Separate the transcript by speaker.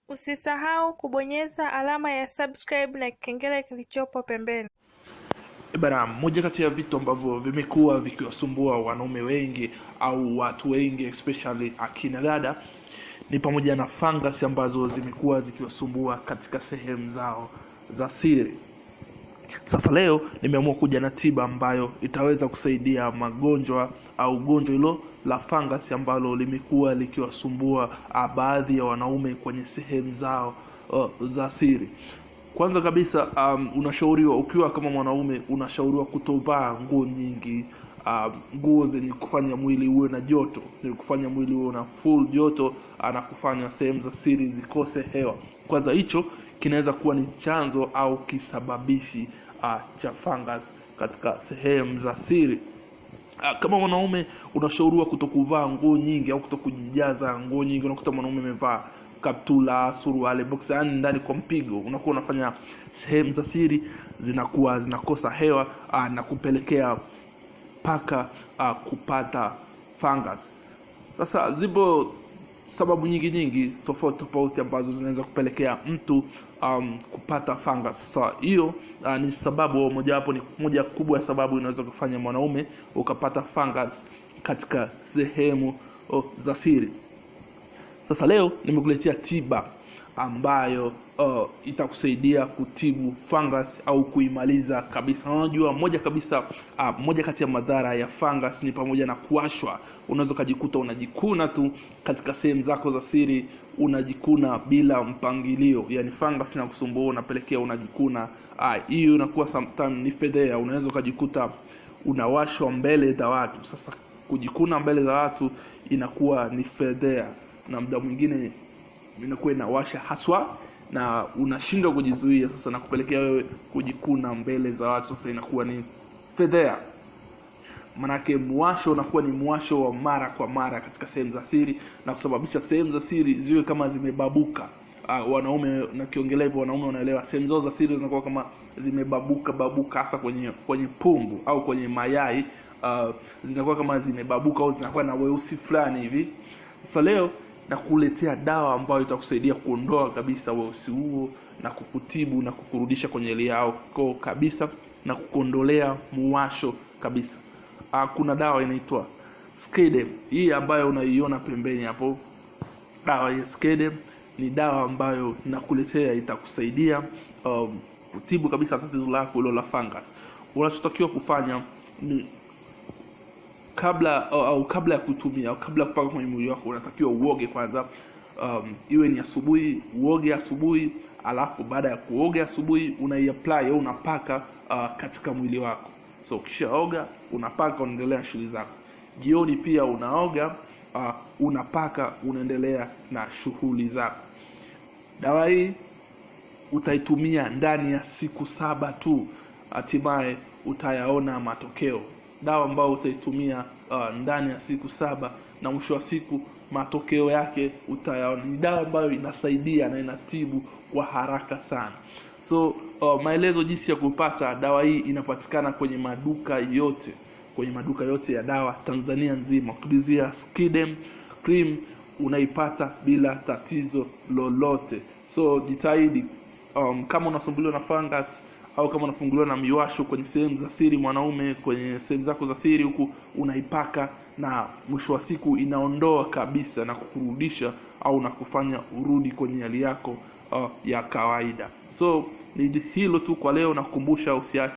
Speaker 1: Usisahau kubonyeza alama ya subscribe na kengele kilichopo pembeni.
Speaker 2: Bana, moja kati ya vitu ambavyo vimekuwa vikiwasumbua wanaume wengi au watu wengi especially akina dada ni pamoja na fungus ambazo zimekuwa zikiwasumbua katika sehemu zao za siri. Sasa leo nimeamua kuja na tiba ambayo itaweza kusaidia magonjwa au gonjwa hilo la fungus ambalo limekuwa likiwasumbua baadhi ya wanaume kwenye sehemu zao za siri. Kwanza kabisa unashauriwa ukiwa kama mwanaume unashauriwa kutovaa nguo nyingi, nguo zenye kufanya mwili uwe na joto, zenye kufanya mwili uwe na full joto na kufanya sehemu za siri zikose hewa. Kwanza hicho kinaweza kuwa ni chanzo au kisababishi cha fungus katika sehemu za siri. Kama mwanaume unashauriwa kutokuvaa nguo nyingi au kutokujijaza nguo nyingi. Unakuta mwanaume amevaa kaptula, suruali, boxer ndani kwa mpigo, unakuwa unafanya sehemu za siri zinakuwa zinakosa hewa na kupelekea paka kupata fungus. Sasa zipo sababu nyingi tofauti ambazo zinaweza kupelekea mtu kupata fungus. Sasa hiyo ni sababu mojawapo, ni moja kubwa ya sababu inaweza kufanya mwanaume ukapata fungus katika sehemu za siri. Sasa leo nimekuletea tiba ambayo itakusaidia kutibu fungus au kuimaliza kabisa. Unajua moja kati ya madhara ya fungus ni pamoja na kuwashwa. Unaweza kujikuta unajikuna tu katika sehemu zako za siri, unajikuna bila mpangilio. Yaani fungus inakusumbua unapelekea unajikuna. Hiyo inakuwa sometimes ni fedhea. Unaweza kujikuta unawashwa mbele za watu. Sasa kujikuna mbele za watu inakuwa ni fedhea, na muda mwingine inakuwa inawasha haswa na unashindwa kujizuia, sasa na kupelekea wewe kujikuna mbele za watu. Sasa inakuwa ni fedhea, manake muwasho unakuwa ni muwasho wa mara kwa mara katika sehemu za siri na kusababisha sehemu za siri ziwe kama zimebabuka. Wanaume nakiongelea hivyo, wanaume wanaelewa, sehemu zao za siri zinakuwa kama zimebabuka hasa kwenye pumbu au kwenye mayai, zinakuwa kama zimebabuka au zinakuwa na weusi fulani hivi. Sasa leo na kuletea dawa ambayo itakusaidia kuondoa kabisa weusi huo na kukutibu na kukurudisha kwenye hali yako kabisa na kukuondolea muwasho kabisa. Kuna dawa inaitwa Skedem. Hii ambayo unaiona pembeni hapo, dawa ya Skedem ni dawa ambayo nakuletea itakusaidia kutibu kabisa tatizo lako hilo la fungus. Unachotakiwa kufanya ni kabla ya kutumia au kabla ya kupaka kwenye mwili wako unatakiwa uoge kwanza. Iwe ni asubuhi, uoge asubuhi, alafu baada ya kuoga asubuhi unaiapply au unapaka katika mwili wako. So ukishaoga unapaka, unaendelea na shughuli zako. Jioni pia unaoga, unapaka, unaendelea na shughuli zako. Dawa hii utaitumia ndani ya siku 7 tu, hatimaye utayaona matokeo. Dawa ambayo utaitumia ndani ya siku 7 na mwisho wa siku matokeo yake utayaona. Ni dawa ambayo inasaidia na inatibu kwa haraka sana. So maelezo jinsi ya kupata dawa hii inapatikana kwenye maduka yote ya dawa Tanzania nzima. Ukilizia Skedem cream unaipata bila tatizo lolote. So jitahidi, kama unasumbuliwa na fungus au kama unafunguliwa na miwasho kwenye sehemu za siri, mwanaume kwenye sehemu zako za siri huku, unaipaka na mwisho wa siku inaondoa kabisa na kukurudisha au na kufanya urudi kwenye hali yako ya kawaida. So ni hilo tu kwa leo, nakukumbusha usiache